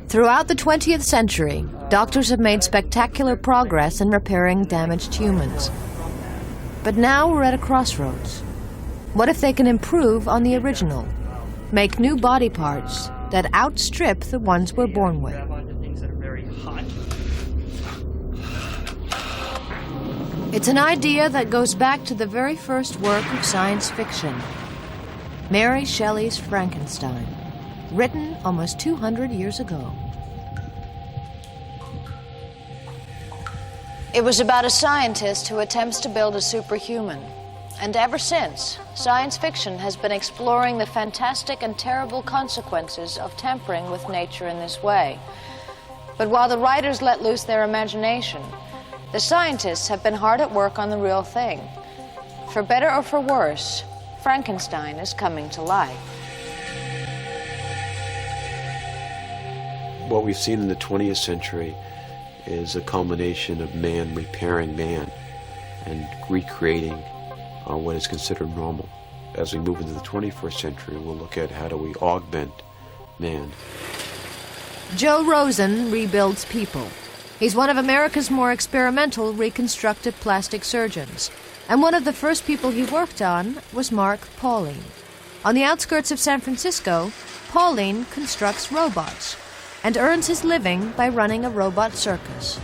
Throughout the 20th century, doctors have made spectacular progress in repairing damaged humans. But now we're at a crossroads. What if they can improve on the original? Make new body parts that outstrip the ones we're born with? It's an idea that goes back to the very first work of science fiction, Mary Shelley's Frankenstein, written almost 200 years ago. It was about a scientist who attempts to build a superhuman. And ever since, science fiction has been exploring the fantastic and terrible consequences of tampering with nature in this way. But while the writers let loose their imagination, the scientists have been hard at work on the real thing. For better or for worse, Frankenstein is coming to life. What we've seen in the 20th century is a culmination of man repairing man and recreating what is considered normal. As we move into the 21st century, we'll look at how do we augment man. Joe Rosen rebuilds people. He's one of America's more experimental reconstructive plastic surgeons. And one of the first people he worked on was Mark Pauling. On the outskirts of San Francisco, Pauling constructs robots and earns his living by running a robot circus.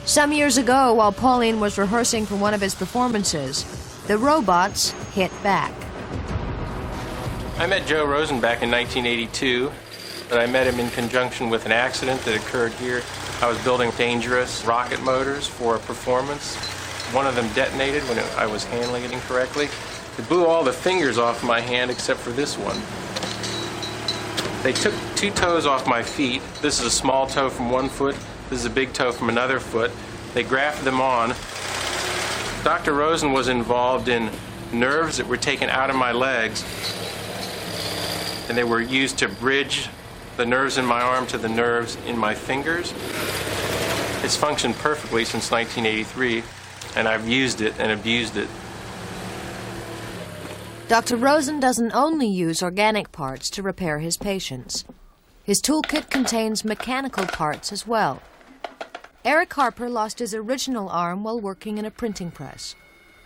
Some years ago, while Pauling was rehearsing for one of his performances, the robots hit back. I met Joe Rosen back in 1982, but I met him in conjunction with an accident that occurred here. I was building dangerous rocket motors for a performance. One of them detonated when I was handling it incorrectly. It blew all the fingers off my hand except for this one. They took 2 toes off my feet. This is a small toe from one foot. This is a big toe from another foot. They grafted them on. Dr. Rosen was involved in nerves that were taken out of my legs, and they were used to bridge the nerves in my arm to the nerves in my fingers. It's functioned perfectly since 1983, and I've used it and abused it. Dr. Rosen doesn't only use organic parts to repair his patients. His toolkit contains mechanical parts as well. Eric Harper lost his original arm while working in a printing press.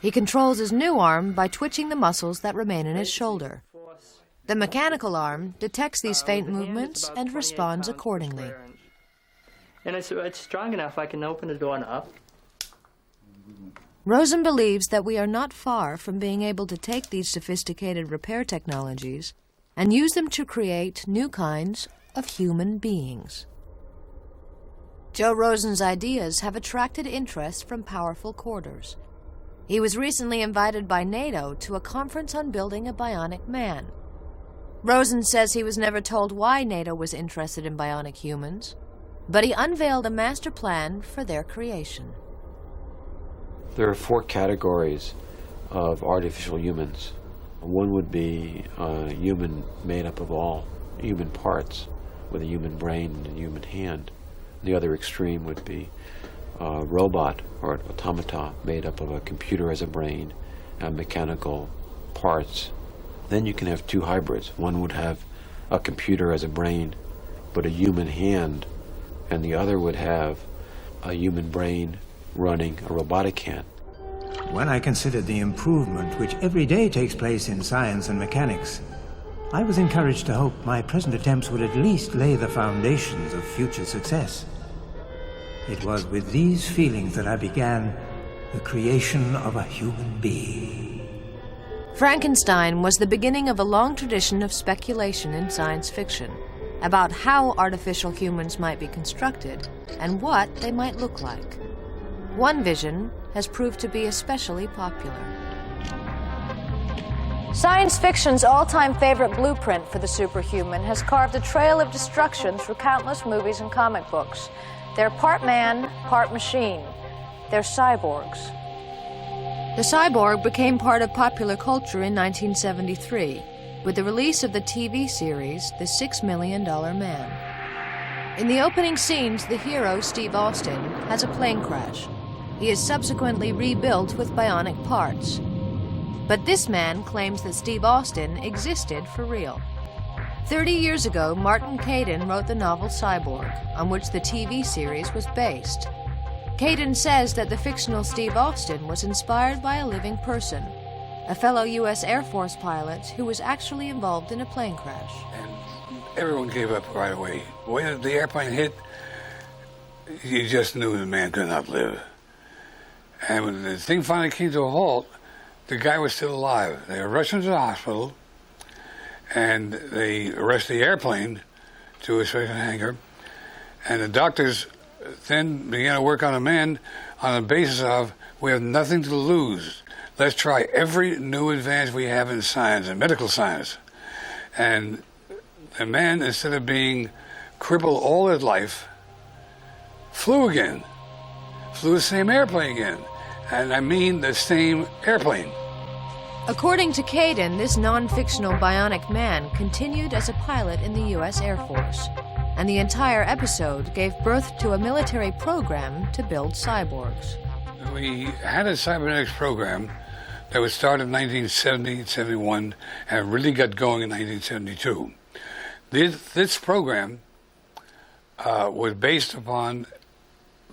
He controls his new arm by twitching the muscles that remain in his shoulder. The mechanical arm detects these faint movements and responds accordingly. And it's strong enough I can open the door and up. Rosen believes that we are not far from being able to take these sophisticated repair technologies and use them to create new kinds of human beings. Joe Rosen's ideas have attracted interest from powerful quarters. He was recently invited by NATO to a conference on building a bionic man. Rosen says he was never told why NATO was interested in bionic humans, but he unveiled a master plan for their creation. There are 4 categories of artificial humans. One would be a human made up of all human parts, with a human brain and a human hand. The other extreme would be a robot or an automata made up of a computer as a brain and mechanical parts. Then you can have 2 hybrids. One would have a computer as a brain, but a human hand, and the other would have a human brain running a robotic hand. When I considered the improvement which every day takes place in science and mechanics, I was encouraged to hope my present attempts would at least lay the foundations of future success. It was with these feelings that I began the creation of a human being. Frankenstein was the beginning of a long tradition of speculation in science fiction about how artificial humans might be constructed and what they might look like. One vision has proved to be especially popular. Science fiction's all-time favorite blueprint for the superhuman has carved a trail of destruction through countless movies and comic books. They're part man, part machine. They're cyborgs. The cyborg became part of popular culture in 1973 with the release of the TV series The $6 Million Man. In the opening scenes, the hero, Steve Austin, has a plane crash. He is subsequently rebuilt with bionic parts. But this man claims that Steve Austin existed for real. 30 years ago, Martin Caidin wrote the novel Cyborg, on which the TV series was based. Caidin says that the fictional Steve Austin was inspired by a living person, a fellow U.S. Air Force pilot who was actually involved in a plane crash. And everyone gave up right away. When the airplane hit, you just knew the man could not live. And when the thing finally came to a halt, the guy was still alive. They rushed him to the hospital, and they rushed the airplane to a special hangar. And the doctors then began to work on a man on the basis of, we have nothing to lose. Let's try every new advance we have in science, in medical science. And the man, instead of being crippled all his life, flew again. Flew the same airplane again. And I mean the same airplane. According to Caidin, this non-fictional bionic man continued as a pilot in the U.S. Air Force, and the entire episode gave birth to a military program to build cyborgs. We had a cybernetics program that was started in 1970, 71, and really got going in 1972. This program was based upon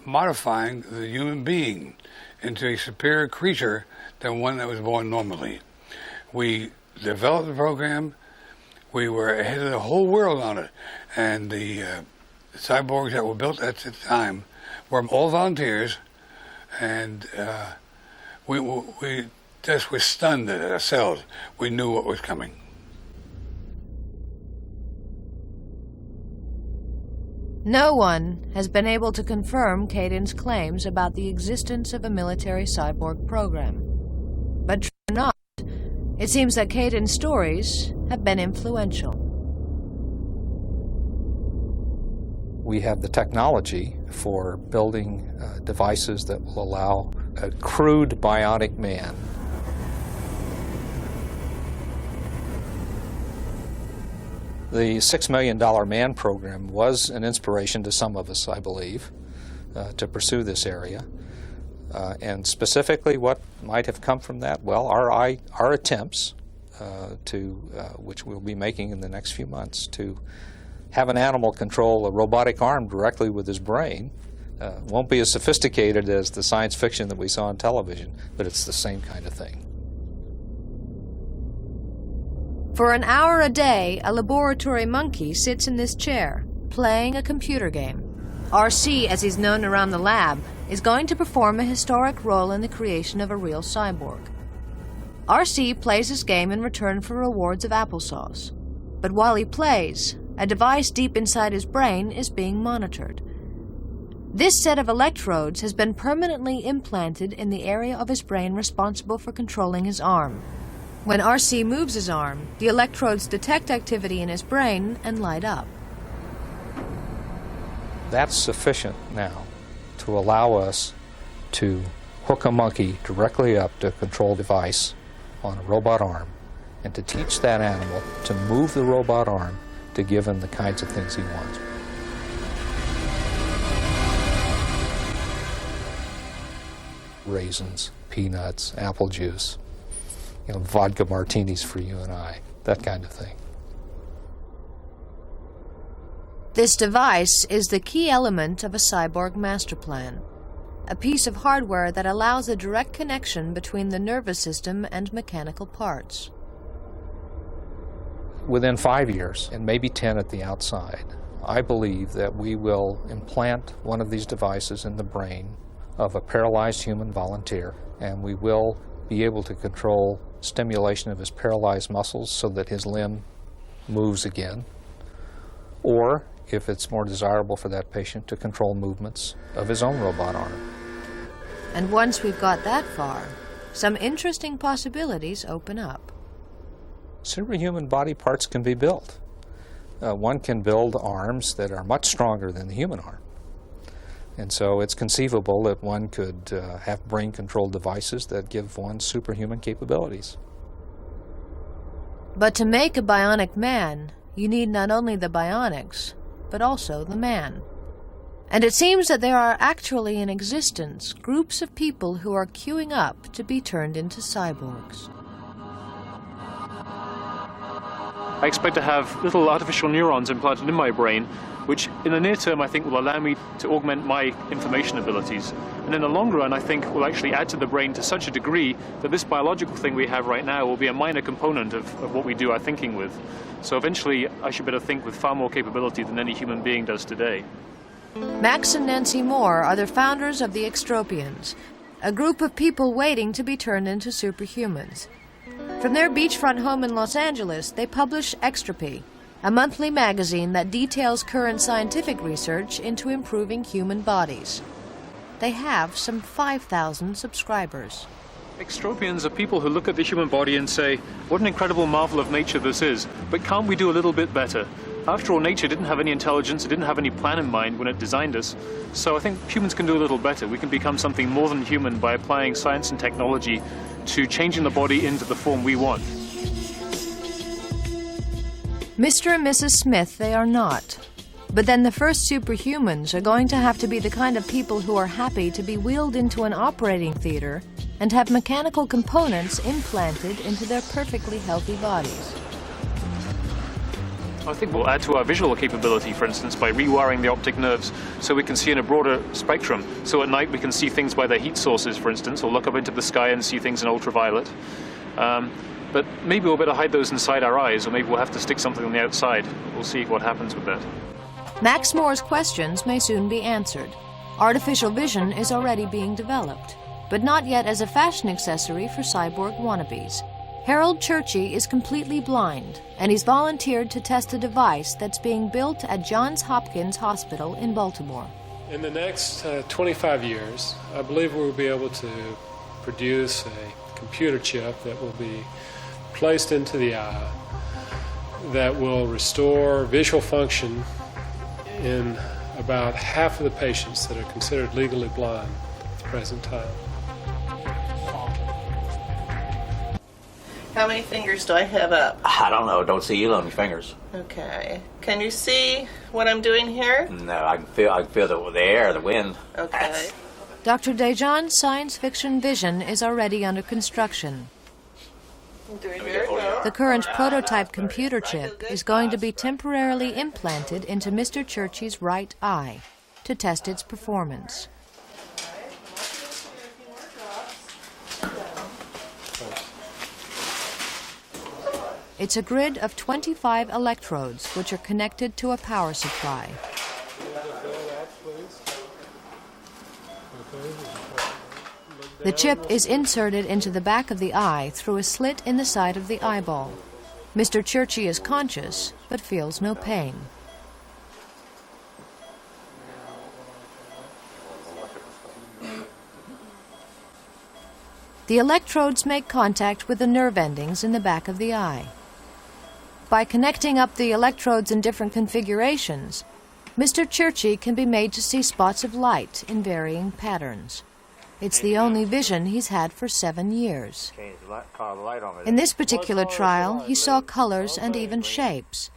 modifying the human being into a superior creature than one that was born normally. We developed the program. We were ahead of the whole world on it. And the cyborgs that were built at the time were all volunteers. And we just were stunned at ourselves. We knew what was coming. No one has been able to confirm Caidin's claims about the existence of a military cyborg program. But true or not, it seems that Caidin's stories have been influential. We have the technology for building devices that will allow a crude bionic man The $6 Million Man program was an inspiration to some of us, I believe, to pursue this area. And specifically what might have come from that? Well, our attempts, which we'll be making in the next few months, to have an animal control a robotic arm directly with his brain. Won't be as sophisticated as the science fiction that we saw on television, but it's the same kind of thing. For an hour a day, a laboratory monkey sits in this chair, playing a computer game. RC, as he's known around the lab, is going to perform a historic role in the creation of a real cyborg. RC plays his game in return for rewards of applesauce. But while he plays, a device deep inside his brain is being monitored. This set of electrodes has been permanently implanted in the area of his brain responsible for controlling his arm. When RC moves his arm, the electrodes detect activity in his brain and light up. That's sufficient now to allow us to hook a monkey directly up to a control device on a robot arm and to teach that animal to move the robot arm to give him the kinds of things he wants. Raisins, peanuts, apple juice, vodka martinis for you and I, that kind of thing. This device is the key element of a cyborg master plan, a piece of hardware that allows a direct connection between the nervous system and mechanical parts. Within 5 years, and maybe 10 at the outside, I believe that we will implant one of these devices in the brain of a paralyzed human volunteer, and we will be able to control stimulation of his paralyzed muscles so that his limb moves again, or, if it's more desirable for that patient, to control movements of his own robot arm. And once we've got that far, some interesting possibilities open up. Superhuman body parts can be built. One can build arms that are much stronger than the human arm. And so it's conceivable that one could have brain-controlled devices that give one superhuman capabilities. But to make a bionic man, you need not only the bionics, but also the man. And it seems that there are actually in existence groups of people who are queuing up to be turned into cyborgs. I expect to have little artificial neurons implanted in my brain, which in the near term I think will allow me to augment my information abilities. And in the long run I think will actually add to the brain to such a degree that this biological thing we have right now will be a minor component of what we do our thinking with. So eventually I should be able to think with far more capability than any human being does today. Max and Nancy Moore are the founders of the Extropians, a group of people waiting to be turned into superhumans. From their beachfront home in Los Angeles, they publish Extropy, a monthly magazine that details current scientific research into improving human bodies. They have some 5,000 subscribers. Extropians are people who look at the human body and say, what an incredible marvel of nature this is, but can't we do a little bit better? After all, nature didn't have any intelligence, it didn't have any plan in mind when it designed us. So I think humans can do a little better. We can become something more than human by applying science and technology to changing the body into the form we want. Mr. and Mrs. Smith, they are not. But then the first superhumans are going to have to be the kind of people who are happy to be wheeled into an operating theater and have mechanical components implanted into their perfectly healthy bodies. I think we'll add to our visual capability, for instance, by rewiring the optic nerves so we can see in a broader spectrum. So at night we can see things by their heat sources, for instance, or look up into the sky and see things in ultraviolet. But maybe we'll better hide those inside our eyes, or maybe we'll have to stick something on the outside. We'll see what happens with that. Max Moore's questions may soon be answered. Artificial vision is already being developed, but not yet as a fashion accessory for cyborg wannabes. Harold Churchy is completely blind, and he's volunteered to test a device that's being built at Johns Hopkins Hospital in Baltimore. In the next 25 years, I believe we'll be able to produce a computer chip that will be placed into the eye that will restore visual function in about half of the patients that are considered legally blind at the present time. How many fingers do I have up? I don't know. Don't see you on your fingers. Okay. Can you see what I'm doing here? No, I can feel the air, the wind. Okay. Dr. Dejan's science fiction vision is already under construction. The current prototype computer chip is going to be temporarily implanted into Mr. Churchy's right eye to test its performance. It's a grid of 25 electrodes which are connected to a power supply. The chip is inserted into the back of the eye through a slit in the side of the eyeball. Mr. Churchy is conscious, but feels no pain. The electrodes make contact with the nerve endings in the back of the eye. By connecting up the electrodes in different configurations, Mr. Churchy can be made to see spots of light in varying patterns. It's the only vision he's had for 7 years. In this particular trial, he saw colors and even shapes,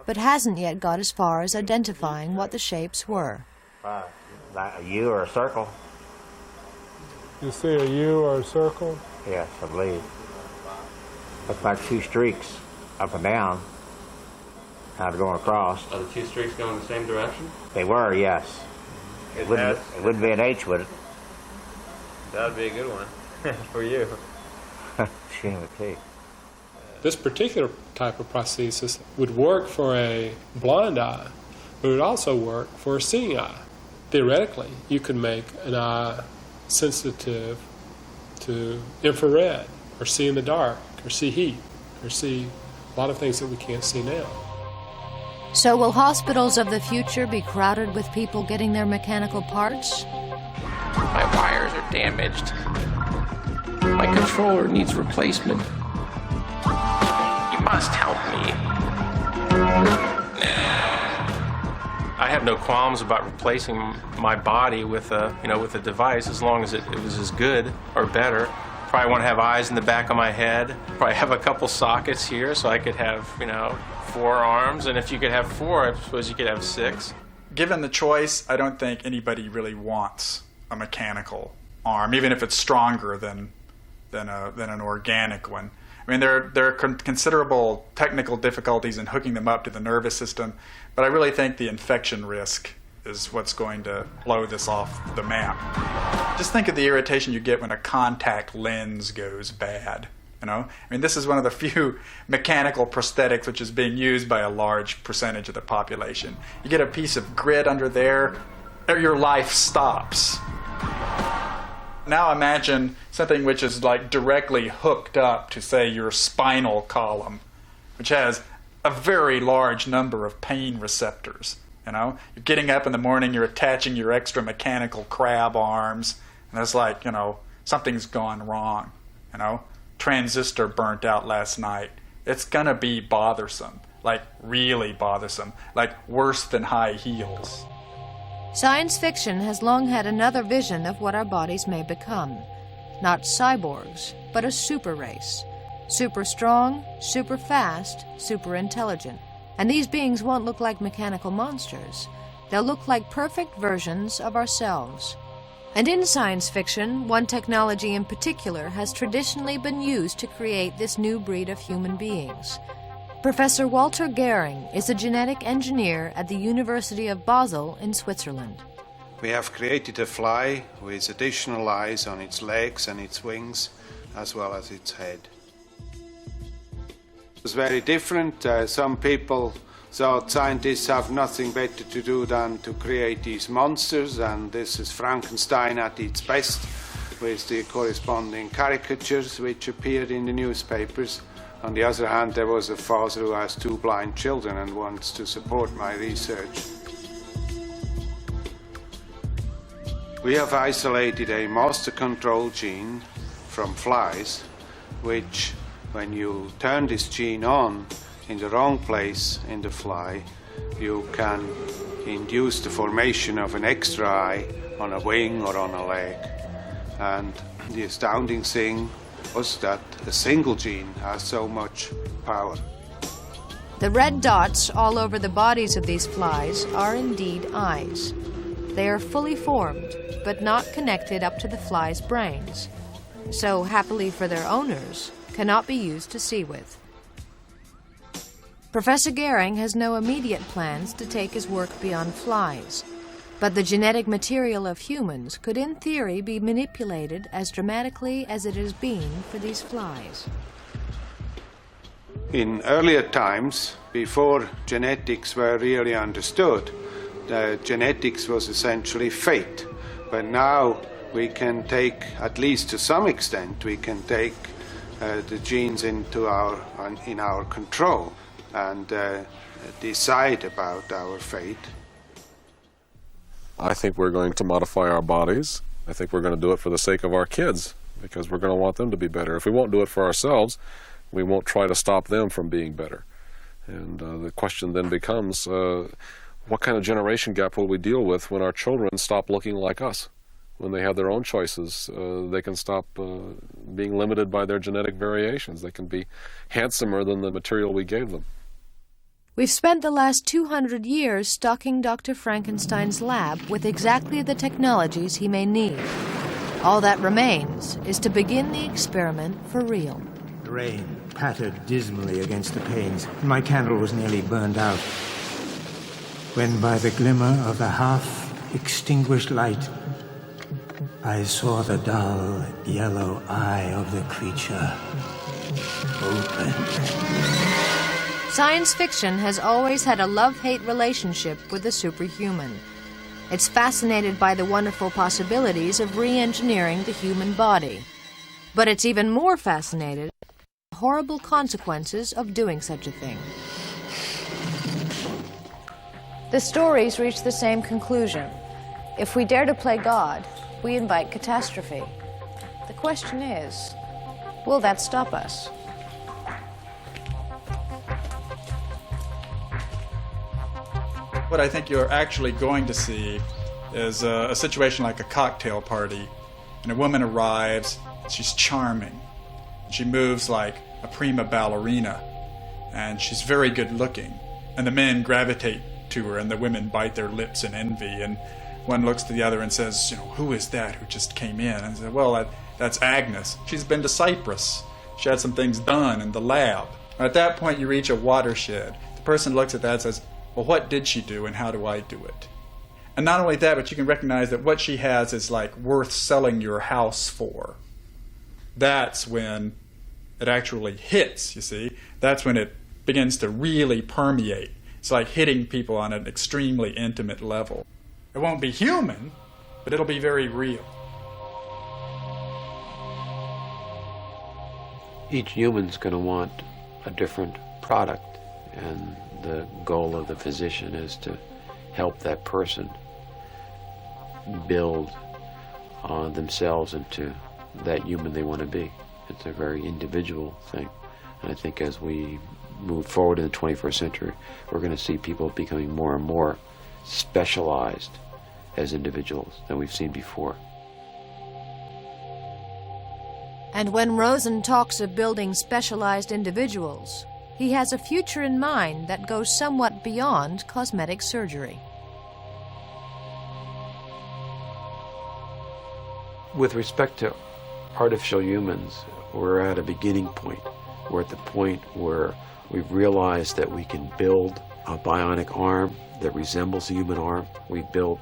but hasn't yet got as far as identifying what the shapes were. Like a U or a circle? You see a U or a circle? Yes, I believe. Looks like 2 streaks up and down, kind of going across. Are the 2 streaks going in the same direction? They were, yes. It wouldn't be an H, would it? That would be a good one for you. Shame it too. This particular type of prosthesis would work for a blind eye, but it would also work for a seeing eye. Theoretically, you could make an eye sensitive to infrared, or see in the dark, or see heat, or see a lot of things that we can't see now. So will hospitals of the future be crowded with people getting their mechanical parts? My wires are damaged. My controller needs replacement. You must help me. I have no qualms about replacing my body with a device as long as it was as good or better. Probably want to have eyes in the back of my head. Probably have a couple sockets here so I could have, 4 arms. And if you could have 4, I suppose you could have 6. Given the choice, I don't think anybody really wants a mechanical arm, even if it's stronger than an organic one. I I mean, there are considerable technical difficulties in hooking them up to the nervous system, but I really think the infection risk is what's going to blow this off the map. Just think of the irritation you get when a contact lens goes bad. You know, I mean, this is one of the few mechanical prosthetics which is being used by a large percentage of the population. You get a piece of grit under there, your life stops. Now imagine something which is like directly hooked up to, say, your spinal column, which has a very large number of pain receptors. You know, you're getting up in the morning, you're attaching your extra mechanical crab arms, and it's like, you know, something's gone wrong, you know. Transistor burnt out last night. It's gonna be bothersome, like really bothersome, like worse than high heels. Science fiction has long had another vision of what our bodies may become. Not cyborgs, but a super race. Super strong, super fast, super intelligent. And these beings won't look like mechanical monsters. They'll look like perfect versions of ourselves. And in science fiction, one technology in particular has traditionally been used to create this new breed of human beings. Professor Walter Gehring is a genetic engineer at the University of Basel in Switzerland. We have created a fly with additional eyes on its legs and its wings, as well as its head. It was very different. Some people thought scientists have nothing better to do than to create these monsters, and this is Frankenstein at its best, with the corresponding caricatures which appeared in the newspapers. On the other hand, there was a father who has 2 blind children and wants to support my research. We have isolated a master control gene from flies, which, when you turn this gene on in the wrong place in the fly, you can induce the formation of an extra eye on a wing or on a leg. And the astounding thing was that a single gene has so much power. The red dots all over the bodies of these flies are indeed eyes. They are fully formed, but not connected up to the fly's brains, so happily for their owners, cannot be used to see with. Professor Gehring has no immediate plans to take his work beyond flies, but the genetic material of humans could in theory be manipulated as dramatically as it has been for these flies. In earlier times, before genetics were really understood, genetics was essentially fate. But now we can take, at least to some extent, we can take the genes in our control and decide about our fate. I think we're going to modify our bodies. I think we're going to do it for the sake of our kids, because we're going to want them to be better. If we won't do it for ourselves, we won't try to stop them from being better. And the question then becomes, what kind of generation gap will we deal with when our children stop looking like us? When they have their own choices, they can stop being limited by their genetic variations. They can be handsomer than the material we gave them. We've spent the last 200 years stocking Dr. Frankenstein's lab with exactly the technologies he may need. All that remains is to begin the experiment for real. The rain pattered dismally against the panes, and my candle was nearly burned out, when by the glimmer of the half-extinguished light, I saw the dull yellow eye of the creature open. Science fiction has always had a love-hate relationship with the superhuman. It's fascinated by the wonderful possibilities of re-engineering the human body. But it's even more fascinated by the horrible consequences of doing such a thing. The stories reach the same conclusion. If we dare to play God, we invite catastrophe. The question is, will that stop us? What I think you're actually going to see is a situation like a cocktail party, and a woman arrives, she's charming, she moves like a prima ballerina, and she's very good looking, and the men gravitate to her, and the women bite their lips in envy, and one looks to the other and says, you know, who is that who just came in? And I said, well, that's Agnes. She's been to Cyprus. She had some things done in the lab. And at that point, you reach a watershed. The person looks at that and says, well, what did she do and how do I do it? And not only that, but you can recognize that what she has is like worth selling your house for. That's when it actually hits, you see. That's when it begins to really permeate. It's like hitting people on an extremely intimate level. It won't be human, but it'll be very real. Each human's going to want a different product, and the goal of the physician is to help that person build themselves into that human they want to be. It's a very individual thing. And I think as we move forward in the 21st century, we're going to see people becoming more and more specialized as individuals than we've seen before. And when Rosen talks of building specialized individuals, he has a future in mind that goes somewhat beyond cosmetic surgery. With respect to artificial humans, we're at a beginning point. We're at the point where we've realized that we can build a bionic arm that resembles a human arm. We've built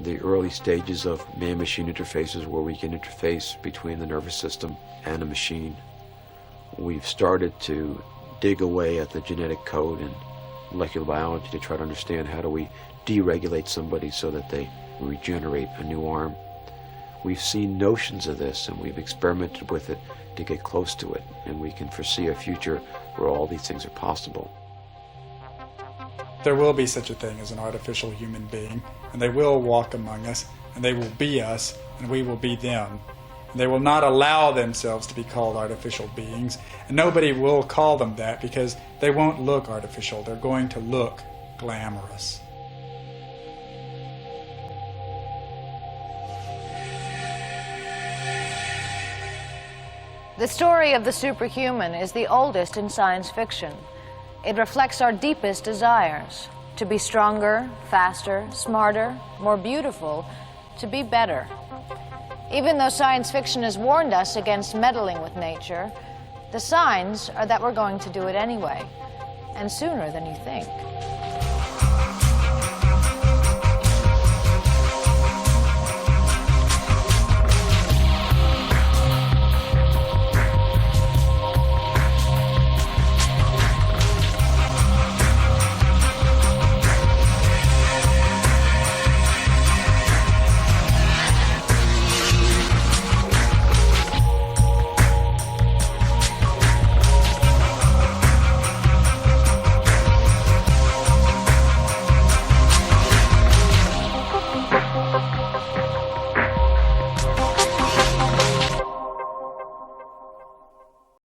the early stages of man-machine interfaces where we can interface between the nervous system and a machine. We've started to dig away at the genetic code in molecular biology to try to understand how do we deregulate somebody so that they regenerate a new arm. We've seen notions of this and we've experimented with it to get close to it, and we can foresee a future where all these things are possible. There will be such a thing as an artificial human being, and they will walk among us, and they will be us, and we will be them. And they will not allow themselves to be called artificial beings, and nobody will call them that because they won't look artificial. They're going to look glamorous. The story of the superhuman is the oldest in science fiction. It reflects our deepest desires, to be stronger, faster, smarter, more beautiful, to be better. Even though science fiction has warned us against meddling with nature, the signs are that we're going to do it anyway, and sooner than you think.